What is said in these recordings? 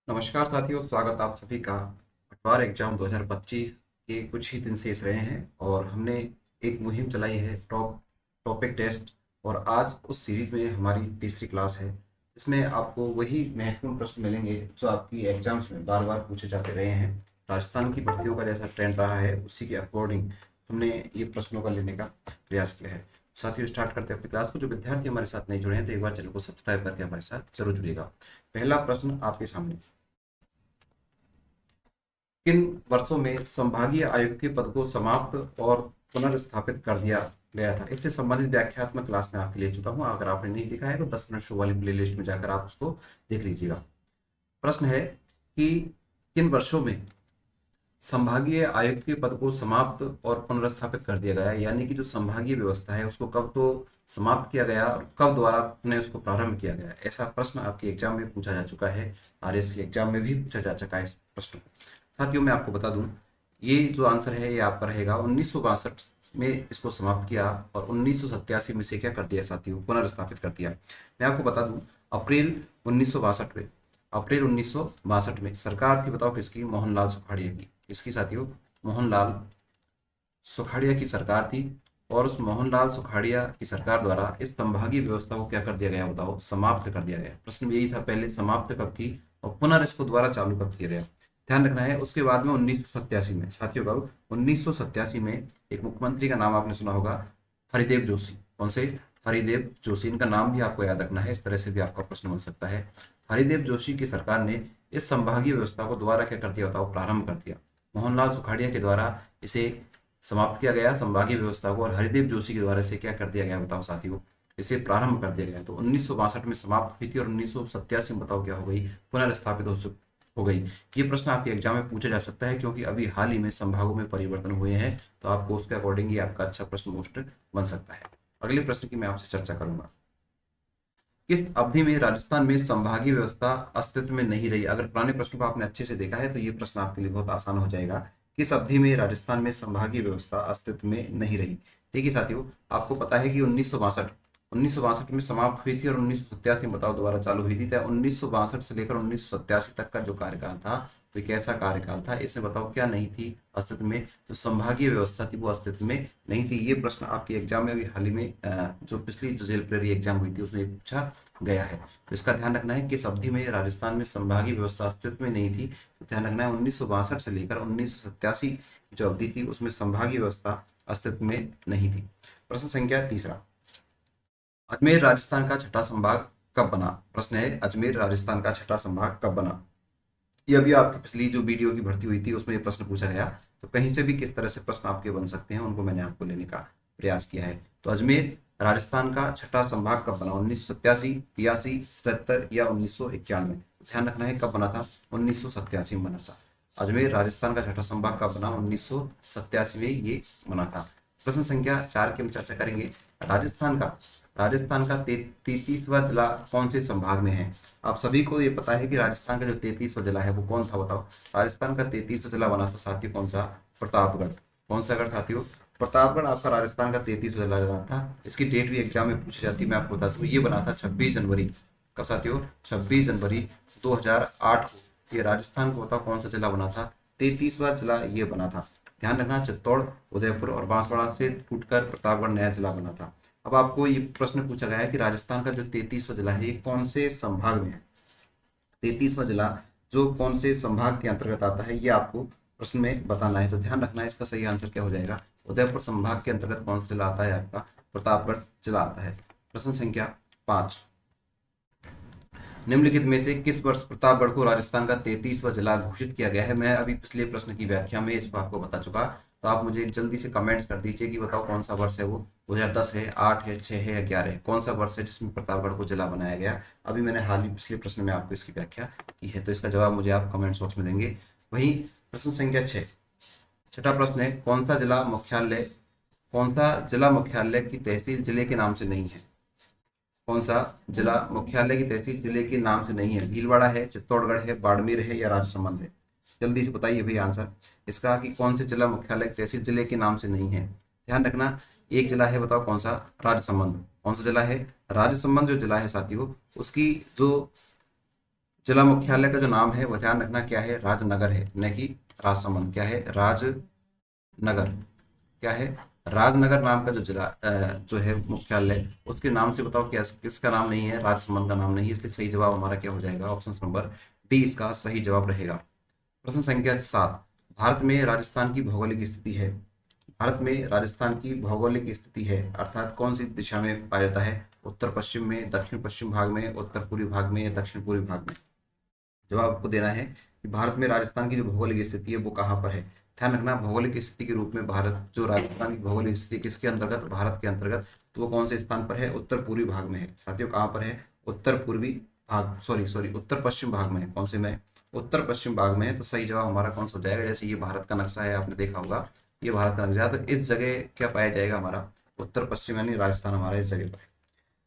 नमस्कार साथियों, स्वागत आप सभी का। अखबार एग्जाम 2025 के कुछ ही दिन शेष रहे हैं और हमने एक मुहिम चलाई है टॉपिक टेस्ट। और आज उस सीरीज में हमारी तीसरी क्लास है। इसमें आपको वही महत्वपूर्ण प्रश्न मिलेंगे जो आपकी एग्जाम्स में बार बार पूछे जाते रहे हैं। राजस्थान की भर्तियों का जैसा ट्रेंड रहा है उसी के अकॉर्डिंग हमने ये प्रश्नों का लेने का प्रयास किया है। साथियों, स्टार्ट करते हैं अपनी क्लास को। जो विद्यार्थी हमारे साथ नहीं जुड़े हैं तो एक बार चैनल को सब्सक्राइब करके हमारे साथ जरूर जुड़िएगा। पहला प्रश्न आपके सामने। किन वर्षों में संभागीय आयुक्त के पद को समाप्त और पुनर्स्थापित कर दिया गया था? इससे संबंधित व्याख्यात्मक क्लास में आपके लिए चुका हूं। अगर आपने नहीं देखा है तो 10 मिनट शो वाली प्लेलिस्ट में जाकर आप उसको देख लीजिएगा। प्रश्न है कि किन वर्षों में संभागीय आयुक्त के पद को समाप्त और पुनर्स्थापित कर दिया गया, यानी कि जो संभागीय व्यवस्था है उसको कब तो समाप्त किया गया और कब द्वारा पुनः उसको प्रारंभ किया गया। ऐसा प्रश्न आपके एग्जाम में पूछा जा चुका है। आरएस एग्जाम में भी पूछा जा चुका है इस प्रश्न को। साथियों, मैं आपको बता दूं, ये जो आंसर है ये आपका रहेगा 1962 में इसको समाप्त किया और 1987 में से क्या कर दिया साथियों, पुनर्स्थापित कर दिया। मैं आपको बता दूं, अप्रैल 1962 में अप्रैल 1962 में सरकार थी, बताओ किसकी? मोहनलाल सुखाड़िया की। किसकी साथियों? मोहनलाल सुखाड़िया की सरकार थी। और उस मोहनलाल सुखाड़िया की सरकार द्वारा इस संभागीय व्यवस्था को क्या कर दिया गया, बताओ? समाप्त कर दिया गया। प्रश्न यही था, पहले समाप्त कब की और पुनः दोबारा चालू कब किया गया। ध्यान रखना है। उसके बाद में 1987 में साथियों, कब? 1987 में एक मुख्यमंत्री का नाम आपने सुना होगा, हरिदेव जोशी। कौन से? हरिदेव जोशी। इनका नाम भी आपको याद रखना है, इस तरह से भी आपका प्रश्न बन सकता है। हरिदेव जोशी की सरकार ने इस संभागीय व्यवस्था को दोबारा क्या कर दिया, बताओ? प्रारंभ कर दिया। मोहनलाल सुखाड़िया के द्वारा इसे समाप्त किया गया संभागीय व्यवस्था को, और हरिदेव जोशी के द्वारा इसे क्या कर दिया गया, बताओ साथियों? इसे प्रारंभ कर दिया गया। तो 1962 में समाप्त हुई थी और 1987 में बताओ क्या हो गई, पुनर्स्थापित हो गई। ये प्रश्न आपके एग्जाम में पूछा जा सकता है क्योंकि अभी हाल ही में संभागों में परिवर्तन हुए हैं, तो आपको उसके अकॉर्डिंग ही आपका अच्छा प्रश्न मोस्ट बन सकता है। अगले प्रश्न की मैं आपसे चर्चा करूंगा। किस अवधि में राजस्थान में संभागीय व्यवस्था अस्तित्व में नहीं रही? अगर पुराने प्रश्नों को आपने अच्छे से देखा है तो ये प्रश्न आपके लिए बहुत आसान हो जाएगा। किस अवधि में राजस्थान में संभागीय व्यवस्था अस्तित्व में नहीं रही? देखिए साथियों, आपको पता है कि 1962 में समाप्त हुई थी और 1987 में बताओ दोबारा चालू हुई थी। तो 1962 से लेकर 1987 तक का जो कार्यकाल था तो एक ऐसा कार्यकाल था, इसमें बताओ क्या नहीं थी अस्तित्व में? जो संभागीय व्यवस्था थी वो अस्तित्व में नहीं थी। ये प्रश्न आपके एग्जाम में अभी हाल ही में जो पिछली जो जेल प्रेरी एग्जाम हुई थी उसमें पूछा गया है। तो इसका ध्यान रखना है, किस अवधि में राजस्थान में संभागीय व्यवस्था अस्तित्व में नहीं थी। तो ध्यान रखना है 1962 से लेकर 1987 की जो अवधि थी उसमें संभागीय व्यवस्था अस्तित्व में नहीं थी। प्रश्न संख्या तीसरा। अजमेर राजस्थान का छठा संभाग कब बना? प्रश्न है, अजमेर राजस्थान का छठा संभाग कब बना? ये अभी आपकी पिछली जो वीडियो की भर्ती हुई थी उसमें ये प्रश्न पूछा गया। तो कहीं से भी किस तरह से प्रश्न आपके बन सकते हैं उनको मैंने आपको लेने का प्रयास किया है। तो अजमेर राजस्थान का छठा संभाग कब बना? 1987, 83, 77 या 1991? ध्यान रखना है कब बना था, 1987 में बना था। अजमेर राजस्थान का छठा संभाग कब बना? 1987 में ये बना था। प्रश्न संख्या 4 की हम चर्चा करेंगे। राजस्थान का 33वां जिला कौन से संभाग में है? आप सभी को ये पता है कि राजस्थान का जो 33वां जिला है वो कौन सा, बताओ? राजस्थान का 33वां जिला बना था साथियों, कौन सा? प्रतापगढ़। कौन सा गढ़ साथियों? प्रतापगढ़ आपका राजस्थान का 33वां जिला बना था। इसकी डेट भी एग्जाम में पूछी जाती है, मैं आपको बता दूं, ये बना था 26 जनवरी। कब साथियों? 26 जनवरी 2008 को ये राजस्थान को बताओ कौन सा जिला बना था? 33वां जिला ये बना था। ध्यान रखना, चित्तौड़, उदयपुर और बांसवाड़ा से टूटकर प्रतापगढ़ नया जिला बना था। अब आपको ये प्रश्न पूछा गया है कि राजस्थान का जो 33वां जिला है ये कौन से संभाग में है? 33वां जिला जो कौन से संभाग के अंतर्गत आता है ये आपको प्रश्न में बताना है। तो ध्यान रखना है, इसका सही आंसर क्या हो जाएगा? उदयपुर संभाग के अंतर्गत कौन सा जिला आता है? आपका प्रतापगढ़ जिला आता है। प्रश्न संख्या 5। निम्नलिखित में से किस वर्ष प्रतापगढ़ को राजस्थान का 33वां जिला घोषित किया गया है? मैं अभी पिछले प्रश्न की व्याख्या में इसको आपको बता चुका। तो आप मुझे जल्दी से कमेंट्स कर दीजिए कि बताओ कौन सा वर्ष है वो, 2010 है, 8 है, 6 है या 11 है? कौन सा वर्ष है जिसमें प्रतापगढ़ को जिला बनाया गया? अभी मैंने हाल ही पिछले प्रश्न में आपको इसकी व्याख्या की है, तो इसका जवाब मुझे आप कमेंट बॉक्स में देंगे। वही प्रश्न संख्या 6, छठा प्रश्न है, कौन सा जिला मुख्यालय की तहसील जिले के नाम से नहीं है? कौन सा जिला मुख्यालय की तहसील जिले के नाम से नहीं है? भीलवाड़ा है, चित्तौड़गढ़ है, बाड़मेर है या राजसमंद है? जल्दी से बताइए भाई आंसर इसका कि कौन से जिला मुख्यालय की तहसील जिले के नाम से नहीं है। ध्यान रखना, एक जिला है, बताओ कौन सा? राजसमंद। कौन सा जिला है? राजसमंद जो जिला है साथियों, उसकी जो जिला मुख्यालय का जो नाम है वो ध्यान रखना क्या है, राजनगर है, न कि राजसमंद। क्या है, राजनगर। क्या है, राजनगर नाम का जो जिला जो है मुख्यालय, उसके नाम से बताओ क्या किसका नाम नहीं है, राजसमंद का नाम नहीं है। इसलिए सही जवाब हमारा क्या हो जाएगा, ऑप्शन नंबर डी इसका सही जवाब रहेगा। प्रश्न संख्या 7, भारत में राजस्थान की भौगोलिक स्थिति है। भारत में राजस्थान की भौगोलिक स्थिति है अर्थात कौन सी दिशा में पाया जाता है, उत्तर पश्चिम में, दक्षिण पश्चिम भाग में, उत्तर पूर्वी भाग में या दक्षिण पूर्वी भाग में। जवाब आपको देना है कि भारत में राजस्थान की जो भौगोलिक स्थिति है वो कहाँ पर है। ध्यान रखना, भौगोलिक स्थिति के रूप में भारत, जो राजस्थान की भौगोलिक स्थिति किसके अंतर्गत, भारत के अंतर्गत, तो वो कौन से स्थान पर है, उत्तर पूर्वी भाग में है। साथियों कहाँ पर है, उत्तर पूर्वी भाग, सॉरी सॉरी उत्तर पश्चिम भाग में है। कौन से में, उत्तर पश्चिम भाग में है। तो सही जवाब हमारा कौन सा हो जाएगा, जैसे ये भारत का नक्शा है, आपने देखा होगा ये भारत का नक्शा है, तो इस जगह क्या पाया जाएगा, हमारा उत्तर पश्चिम यानी राजस्थान हमारा इस जगह पर है।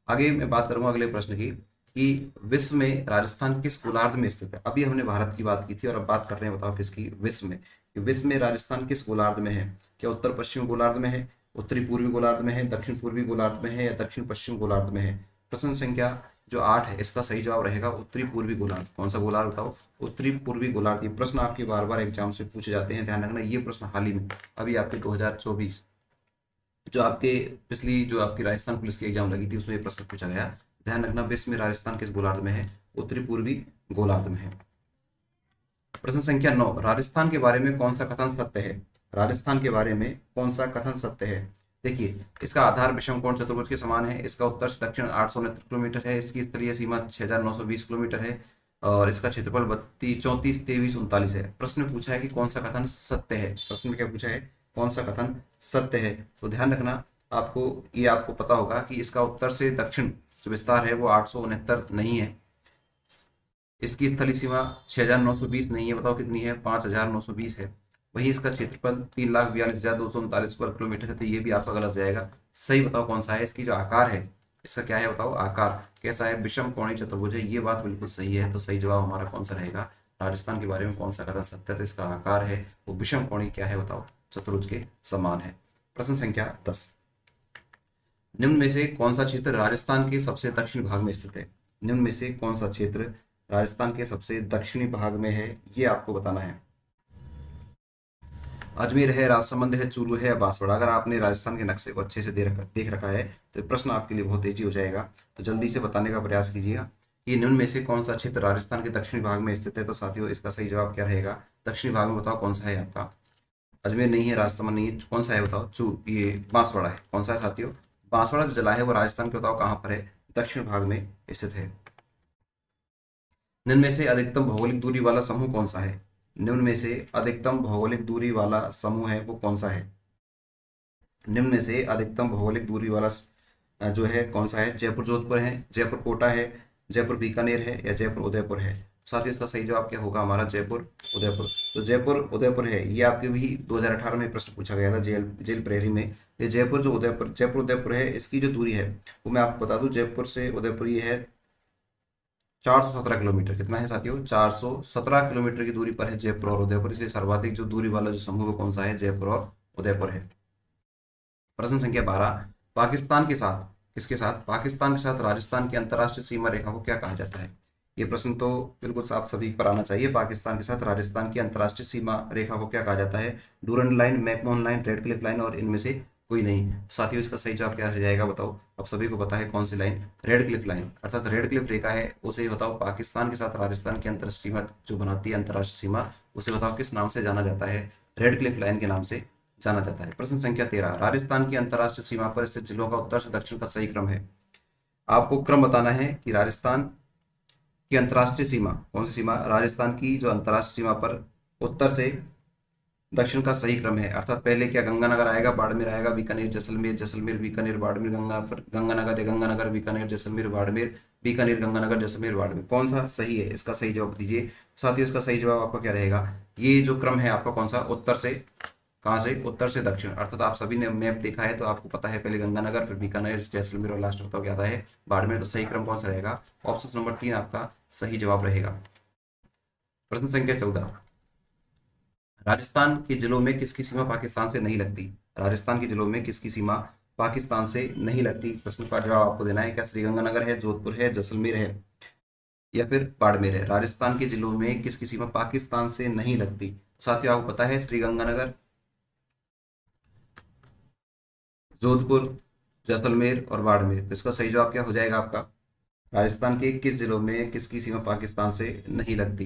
आगे मैं बात करूंगा अगले प्रश्न की कि विश्व में राजस्थान किस गोलार्ध में स्थित है। अभी हमने भारत की बात की थी और अब बात कर रहे हैं, बताओ किसकी, विश्व में। कि विश्व में राजस्थान किस गोलार्ध में है, क्या उत्तर पश्चिम गोलार्ध में है, उत्तरी पूर्वी गोलार्ध में है, दक्षिण पूर्वी गोलार्ध में है या दक्षिण पश्चिम गोलार्ध में है। प्रश्न संख्या जो 8 है इसका सही जवाब रहेगा उत्तरी पूर्वी गोलार्ध। कौन सा गोलार्ध बताओ, उत्तरी पूर्वी गोलार्ध। ये प्रश्न आपके बार बार एग्जाम से पूछे जाते हैं, ध्यान रखना। ये प्रश्न हाल ही में अभी आपके 2024 जो आपके पिछली जो आपकी राजस्थान पुलिस की एग्जाम लगी थी उसमें ये प्रश्न पूछा गया। ध्यान रखना, विश्व में राजस्थान किस गोलार्ध में है, उत्तरी पूर्वी गोलार्ध में है। प्रश्न संख्या 9, राजस्थान के बारे में कौन सा कथन सत्य है। राजस्थान के बारे में कौन सा कथन सत्य है। देखिए, इसका आधार विषम कोण चतुर्भुज के समान है, इसका उत्तर से दक्षिण 869 किलोमीटर है, इसकी स्थलीय सीमा 6920 किलोमीटर है और इसका क्षेत्रफल 34 23 39 है। प्रश्न में पूछा है कि कौन सा कथन सत्य है। प्रश्न में क्या पूछा है, कौन सा कथन सत्य है। तो ध्यान रखना, आपको पता होगा कि इसका उत्तर से दक्षिण जो विस्तार है वो 869 नहीं है, इसकी स्थलीय सीमा 6920 नहीं है, बताओ कितनी है, 5920 है। वही इसका क्षेत्रफल 3,42,239 वर्ग किलोमीटर है, तो ये भी आपका गलत जाएगा। सही बताओ कौन सा है, इसकी जो आकार है इसका क्या है बताओ, आकार कैसा है, विषम कोणीय चतुर्भुज है। ये बात बिल्कुल सही है, तो सही जवाब हमारा कौन सा रहेगा, राजस्थान के बारे में कौन सा कथन सत्य है, तो इसका आकार है वो विषम कोणीय क्या है बताओ, चतुर्भुज के समान है। प्रश्न संख्या 10, निम्न में से कौन सा क्षेत्र राजस्थान के सबसे दक्षिण भाग में स्थित है। निम्न में से कौन सा क्षेत्र राजस्थान के सबसे दक्षिणी भाग में है, ये आपको बताना है। अजमेर है, राजसमंद है, चूरू है या बांसवाड़ा। अगर आपने राजस्थान के नक्शे को अच्छे से देख रखा है तो प्रश्न आपके लिए बहुत तेजी हो जाएगा, तो जल्दी से बताने का प्रयास कीजिएगा कि निम्न में से कौन सा क्षेत्र राजस्थान के दक्षिणी भाग में स्थित है। तो साथियों इसका सही जवाब क्या रहेगा, दक्षिणी भाग में बताओ कौन सा है आपका, अजमेर नहीं है, राजसमंद नहीं है, कौन सा है बताओ, ये बांसवाड़ा है। कौन सा है साथियों, बांसवाड़ा जो जिला है वो राजस्थान के बताओ कहाँ पर है, दक्षिण भाग में स्थित है। निम्न में से अधिकतम भौगोलिक दूरी वाला समूह कौन सा है। निम्न में से अधिकतम भौगोलिक दूरी वाला समूह है वो कौन सा है। निम्न में से अधिकतम भौगोलिक दूरी वाला जो है कौन सा है, जयपुर जोधपुर है, जयपुर कोटा है, जयपुर बीकानेर है या जयपुर उदयपुर है। साथ ही इसका सही जवाब क्या होगा हमारा, जयपुर उदयपुर। तो जयपुर उदयपुर है, ये आपके भी 2018 में प्रश्न पूछा गया था जेल प्रेरी में। ये जयपुर उदयपुर है, इसकी जो दूरी है वो मैं आपको बता दूं, जयपुर से उदयपुर ये है 417 किलोमीटर। कितना है साथियों, 417 किलोमीटर की दूरी पर है जयपुर और उदयपुर। इसलिए सर्वाधिक जो दूरी वाला जो समूह कौन सा है, जयपुर और उदयपुर है। प्रश्न संख्या 12, पाकिस्तान के साथ किसके साथ, पाकिस्तान के साथ राजस्थान की अंतर्राष्ट्रीय सीमा रेखा को क्या कहा जाता है। ये प्रश्न तो बिल्कुल आप सभी पर आना चाहिए। पाकिस्तान के साथ राजस्थान की अंतर्राष्ट्रीय सीमा रेखा को क्या कहा जाता है, Durand line, McMahon line, Radcliffe line और इनमें से कोई नहीं। साथियों इसका सही जवाब क्या रह जाएगा बताओ, अब सभी को पता है कौन सी लाइन, रेड क्लिफ लाइन, अर्थात रेड क्लिफ रेखा है उसे बताओ, पाकिस्तान के साथ राजस्थान की अंतर्राष्ट्रीय सीमा जो बनाती है अंतर्राष्ट्रीय सीमा, उसे बताओ किस नाम से जाना जाता है, रेड क्लिफ लाइन के नाम से जाना जाता है। प्रश्न संख्या 13, राजस्थान की अंतर्राष्ट्रीय सीमा पर स्थित जिलों का उत्तर से दक्षिण का सही क्रम है। आपको क्रम बताना है कि राजस्थान की अंतर्राष्ट्रीय सीमा, कौन सी सीमा, राजस्थान की जो अंतर्राष्ट्रीय सीमा पर उत्तर से दक्षिण का सही क्रम है, अर्थात पहले क्या गंगानगर आएगा, बाड़मेर आएगा, बीकानेर, जैसलमेर, जैसलमेर, बीकानेर, बाड़मेर, गंगानगर, गंगानगर, बीकानेर, जैसलमेर, बाड़मेर, बीकानेर, गंगानगर, जैसलमेर, बाड़मेर। कौन सा सही है, इसका सही जवाब दीजिए। साथियों इसका सही जवाब आपका क्या रहेगा, ये जो क्रम है आपका कौन सा, उत्तर से कहाँ से, उत्तर से दक्षिण। अर्थात आप सभी ने मैप देखा है तो आपको पता है पहले गंगानगर, फिर बीकानेर, जैसलमेर और लास्ट बताओ क्या आता है, बाड़मेर। तो सही क्रम कौन सा रहेगा, ऑप्शन नंबर 3 आपका सही जवाब रहेगा। प्रश्न संख्या 14, राजस्थान के जिलों में किसकी सीमा पाकिस्तान से नहीं लगती। राजस्थान के जिलों में किसकी सीमा पाकिस्तान से नहीं लगती। प्रश्न का जवाब आपको देना है, क्या श्रीगंगानगर है, जोधपुर है, जैसलमेर है या फिर बाड़मेर है। राजस्थान के जिलों में किसकी सीमा पाकिस्तान से नहीं लगती? साथियों आपको पता है श्रीगंगानगर, जोधपुर, जैसलमेर और बाड़मेर। तो इसका सही जवाब क्या हो जाएगा आपका? राजस्थान के किस जिलों में किसकी सीमा पाकिस्तान से नहीं लगती?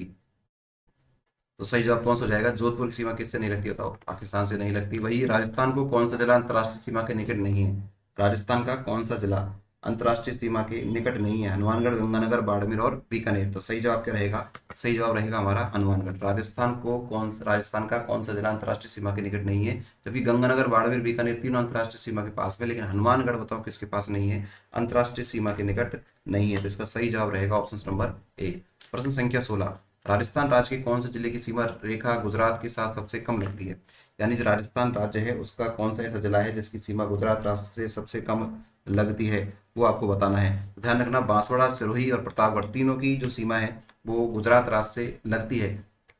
तो सही जवाब कौन सा हो जाएगा? जोधपुर की सीमा किससे नहीं लगती बताओ? पाकिस्तान से नहीं लगती। वही राजस्थान को कौन सा जिला अंतर्राष्ट्रीय सीमा के निकट नहीं है? राजस्थान का कौन सा जिला अंतर्राष्ट्रीय सीमा के निकट नहीं है? हनुमानगढ़, गंगानगर, बाड़मेर और बीकानेर। तो सही जवाब क्या रहेगा? सही जवाब रहेगा हमारा हनुमानगढ़। राजस्थान का कौन सा जिला अंतर्राष्ट्रीय सीमा के निकट नहीं है? जबकि गंगानगर, बाड़मेर, बीकानेर तीनों अंतर्राष्ट्रीय सीमा के पास में, लेकिन हनुमानगढ़ बताओ किसके पास नहीं है? अंतर्राष्ट्रीय सीमा के निकट नहीं है। तो इसका सही जवाब रहेगा ऑप्शन नंबर ए। प्रश्न संख्या 16, राजस्थान राज्य के कौन से जिले की सीमा रेखा गुजरात के साथ सबसे कम लगती है? यानी जो राजस्थान राज्य है उसका कौन सा ऐसा जिला है जिसकी सीमा गुजरात राज्य से सबसे कम लगती है, वो आपको बताना है। ध्यान रखना, बांसवाड़ा, सिरोही और प्रतापगढ़ तीनों की जो सीमा है वो गुजरात राज्य से लगती है,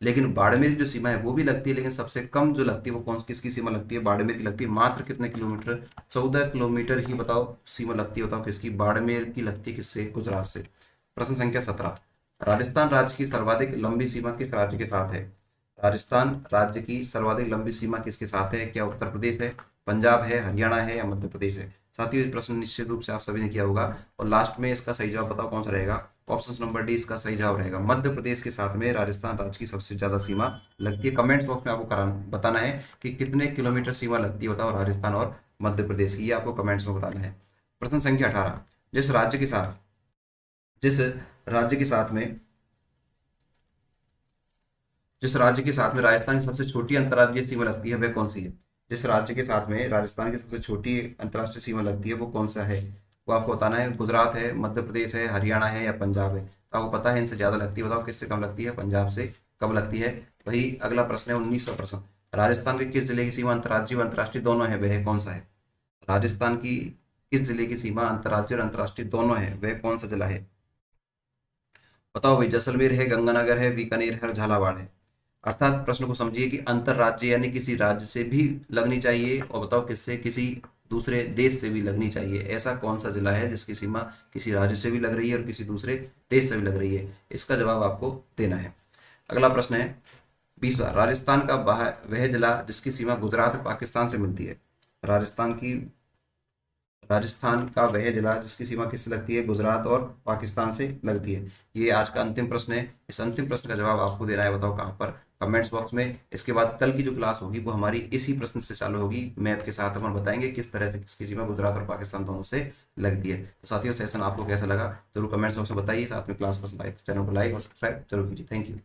लेकिन बाड़मेर की जो सीमा है वो भी लगती है, लेकिन सबसे कम जो लगती है वो कौन किसकी सीमा लगती है? बाड़मेर की लगती है। मात्र कितने किलोमीटर? 14 किलोमीटर ही बताओ सीमा लगती है। बताओ किसकी? बाड़मेर की लगती है। किससे? गुजरात से। प्रश्न संख्या 17, राजस्थान राज्य की सर्वाधिक लंबी सीमा किस राज्य के साथ है? राजस्थान राज्य की सर्वाधिक लंबी सीमा किसके साथ है? क्या उत्तर प्रदेश है, पंजाब है, हरियाणा है या मध्य प्रदेश है? साथियों ये प्रश्न निश्चित रूप से आप सभी ने किया होगा और लास्ट में इसका सही जवाब बताओ कौन सा रहेगा? ऑप्शन नंबर डी इसका सही जवाब रहेगा। मध्य प्रदेश के साथ में राजस्थान राज्य की सबसे ज्यादा सीमा लगती है। कमेंट बॉक्स में आपको बताना है कि कितने किलोमीटर सीमा लगती है बताओ राजस्थान और मध्य प्रदेश की, ये आपको कमेंट्स में बताना है। प्रश्न संख्या 18, जिस राज्य के साथ में जिस राज्य के साथ में राजस्थान की सबसे छोटी अंतर्राज्यीय सीमा लगती है वह कौन सी है? जिस राज्य के साथ में राजस्थान की सबसे छोटी अंतर्राष्ट्रीय सीमा लगती है वो कौन सा है, वो आपको बताना है। गुजरात है, मध्य प्रदेश है, हरियाणा है या पंजाब है? तो आपको पता है इनसे ज्यादा लगती है। बताओ किससे कम लगती है? पंजाब से कम लगती है। वही अगला प्रश्न है 19वां प्रश्न, राजस्थान के किस जिले की सीमा अंतर्राज्यीय व अंतर्राष्ट्रीय दोनों है, वह कौन सा है? राजस्थान की किस जिले की सीमा अंतर्राज्यीय और अंतर्राष्ट्रीय दोनों है, वह कौन सा जिला है? बताओ भाई, जैसलमेर है, गंगानगर है, बीकानेर है और झालावाड़ है। अर्थात प्रश्न को समझिए कि अंतरराज्य यानी किसी राज्य से भी लगनी चाहिए और बताओ किससे? किसी दूसरे देश से भी लगनी चाहिए। ऐसा कौन सा जिला है जिसकी सीमा किसी राज्य से भी लग रही है और किसी दूसरे देश से भी लग रही है? इसका जवाब आपको देना है। अगला प्रश्न है 20वां, राजस्थान का वह जिला जिसकी सीमा गुजरात और पाकिस्तान से मिलती है। राजस्थान का वह जिला जिसकी सीमा किससे लगती है? गुजरात और पाकिस्तान से लगती है। ये आज का अंतिम प्रश्न है। इस अंतिम प्रश्न का जवाब आपको देना है। बताओ कहाँ पर? कमेंट्स बॉक्स में। इसके बाद कल की जो क्लास होगी वो हमारी इसी प्रश्न से चालू होगी। मैथ के साथ हम बताएंगे किस तरह से किसकी सीमा गुजरात और पाकिस्तान दोनों से लगती है। तो साथियों सेशन आपको कैसा लगा जरूर कमेंट्स बॉक्स में बताइए। साथ में क्लास पसंद आए तो चैनल को लाइक और सब्सक्राइब जरूर कीजिए। Thank you.